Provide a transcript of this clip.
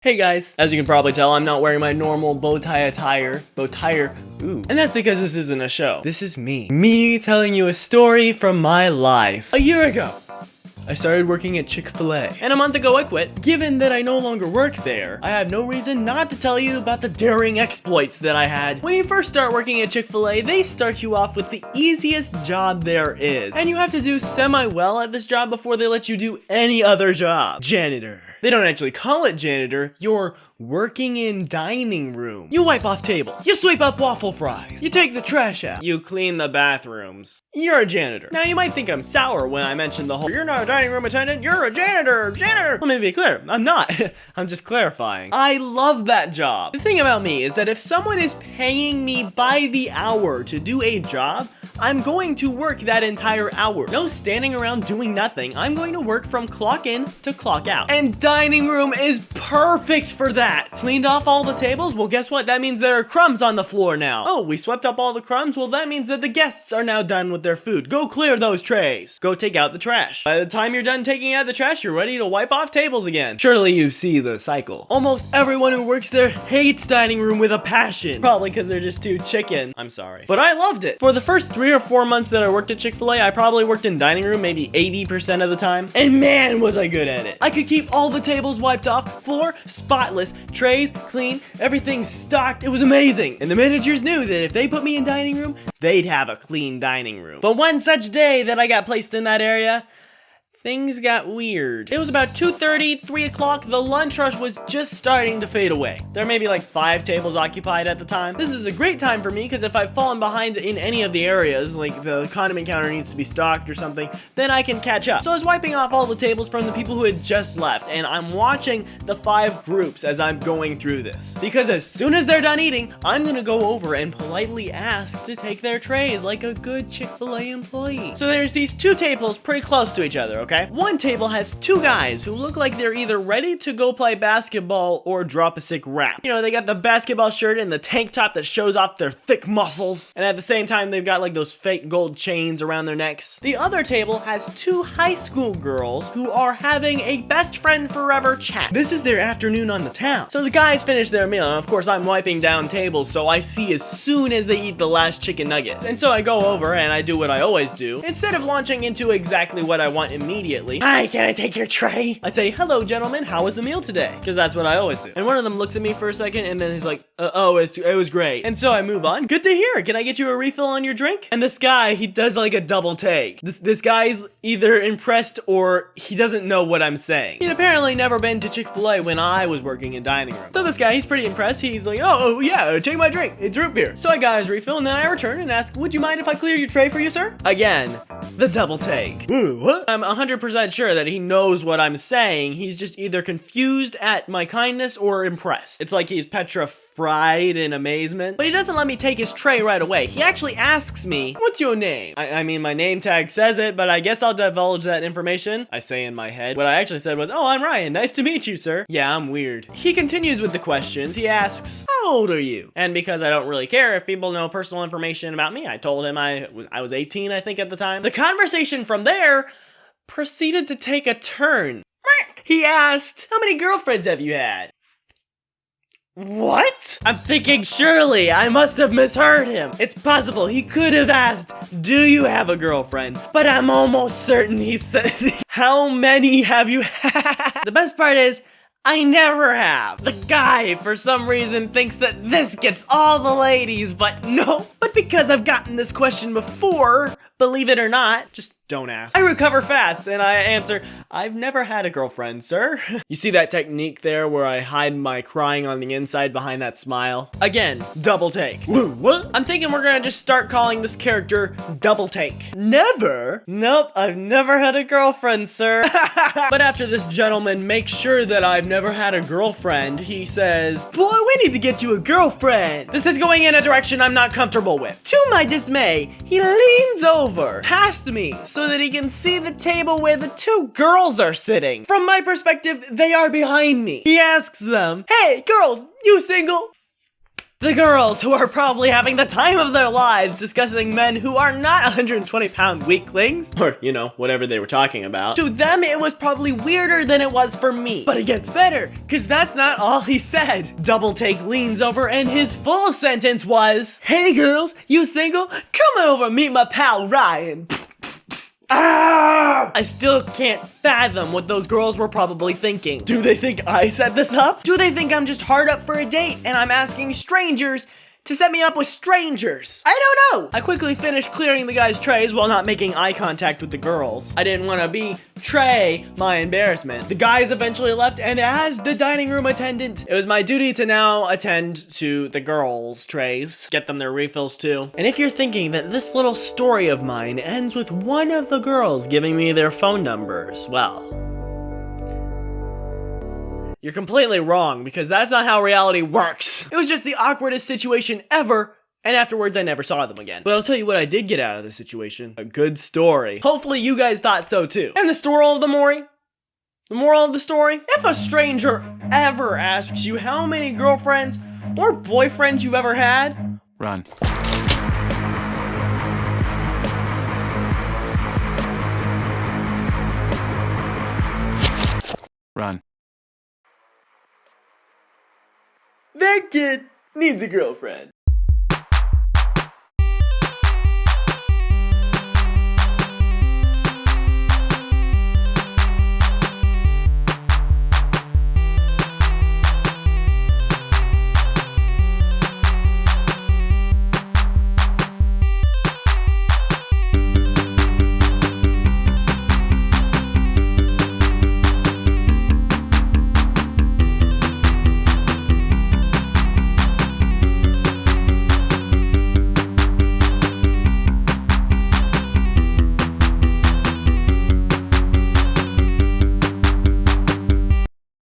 Hey guys, as you can probably tell, I'm not wearing my normal bow tie attire. Ooh. And that's because this isn't a show. This is me. Me telling you a story from my life. A year ago, I started working at Chick-Fil-A. And a month ago I quit. Given that I no longer work there, I have no reason not to tell you about the daring exploits that I had. When you first start working at Chick-Fil-A, they start you off with the easiest job there is. And you have to do semi-well at this job before they let you do any other job. Janitor. They don't actually call it janitor, you're working in dining room. You wipe off tables, you sweep up waffle fries, you take the trash out, you clean the bathrooms. You're a janitor. Now you might think I'm sour when I mention the whole, you're not a dining room attendant, you're a janitor. Let me be clear, I'm not. I'm just clarifying. I love that job. The thing about me is that if someone is paying me by the hour to do a job, I'm going to work that entire hour. No standing around doing nothing. I'm going to work from clock in to clock out. And dining room is perfect for that. Cleaned off all the tables? Well, guess what? That means there are crumbs on the floor now. Oh, we swept up all the crumbs? Well, that means that the guests are now done with their food. Go clear those trays. Go take out the trash. By the time you're done taking out the trash, you're ready to wipe off tables again. Surely you see the cycle. Almost everyone who works there hates dining room with a passion. Probably because they're just too chicken. I'm sorry. But I loved it. For the first 3 or 4 months that I worked at Chick-Fil-A, I probably worked in dining room maybe 80% of the time. And man, was I good at it. I could keep all the tables wiped off, floor spotless, trays clean, everything stocked. It was amazing. And the managers knew that if they put me in dining room, they'd have a clean dining room. But one such day that I got placed in that area, things got weird. It was about 2:30, 3 o'clock. The lunch rush was just starting to fade away. There may be like 5 tables occupied at the time. This is a great time for me because if I've fallen behind in any of the areas, like the condiment counter needs to be stocked or something, then I can catch up. So I was wiping off all the tables from the people who had just left, and I'm watching the 5 groups as I'm going through this. Because as soon as they're done eating, I'm gonna go over and politely ask to take their trays like a good Chick-fil-A employee. So there's these 2 tables pretty close to each other, okay? One table has 2 guys who look like they're either ready to go play basketball or drop a sick rap. You know, they got the basketball shirt and the tank top that shows off their thick muscles. And at the same time, they've got like those fake gold chains around their necks. The other table has 2 high school girls who are having a best friend forever chat. This is their afternoon on the town. So the guys finish their meal, and of course I'm wiping down tables, so I see as soon as they eat the last chicken nugget. And so I go over and I do what I always do. Instead of launching into exactly what I want immediately, hi, can I take your tray? I say, hello gentlemen, how was the meal today? Because that's what I always do. And one of them looks at me for a second and then he's like, oh, it was great. And so I move on. Good to hear. Can I get you a refill on your drink? And this guy, he does like a double take. This guy's either impressed or he doesn't know what I'm saying. He'd apparently never been to Chick-fil-A when I was working in dining room. So this guy, he's pretty impressed. He's like, oh yeah, take my drink. It's root beer. So I got his refill and then I return and ask, would you mind if I clear your tray for you, sir? Again, the double take. Ooh, what? I'm 100% sure that he knows what I'm saying. He's just either confused at my kindness or impressed. It's like he's petrified in amazement. But he doesn't let me take his tray right away. He actually asks me, what's your name? I mean, my name tag says it, but I guess I'll divulge that information. I say in my head. What I actually said was, oh, I'm Ryan. Nice to meet you, sir. Yeah, I'm weird. He continues with the questions. He asks, how old are you? And because I don't really care if people know personal information about me, I told him I was 18, I think, at the time. The conversation from there proceeded to take a turn. He asked, how many girlfriends have you had? What? I'm thinking, surely I must have misheard him. It's possible he could have asked, do you have a girlfriend? But I'm almost certain he said, how many have you had? The best part is, I never have. The guy, for some reason, thinks that this gets all the ladies, but no. But because I've gotten this question before, believe it or not, just don't ask. I recover fast and I answer, I've never had a girlfriend, sir. You see that technique there where I hide my crying on the inside behind that smile? Again, double take. Woo, what? I'm thinking we're gonna just start calling this character Double Take. Never? Nope, I've never had a girlfriend, sir. But after this gentleman makes sure that I've never had a girlfriend, he says, boy, we need to get you a girlfriend. This is going in a direction I'm not comfortable with. To my dismay, he leans over past me so that he can see the table where the 2 girls are sitting. From my perspective, they are behind me. He asks them, hey, girls, you single? The girls who are probably having the time of their lives discussing men who are not 120-pound weaklings, or, you know, whatever they were talking about. To them, it was probably weirder than it was for me. But it gets better, cause that's not all he said. Double Take leans over and his full sentence was, "Hey girls, you single? Come over, meet my pal Ryan." Ah! I still can't fathom what those girls were probably thinking. Do they think I set this up? Do they think I'm just hard up for a date and I'm asking strangers to set me up with strangers? I don't know. I quickly finished clearing the guys' trays while not making eye contact with the girls. I didn't want to betray my embarrassment. The guys eventually left, and as the dining room attendant, it was my duty to now attend to the girls' trays, get them their refills too. And if you're thinking that this little story of mine ends with one of the girls giving me their phone numbers, well, you're completely wrong, because that's not how reality works. It was just the awkwardest situation ever, and afterwards I never saw them again. But I'll tell you what I did get out of the situation. A good story. Hopefully you guys thought so too. And the moral of the story? If a stranger ever asks you how many girlfriends or boyfriends you've ever had, Run. Run. that kid needs a girlfriend.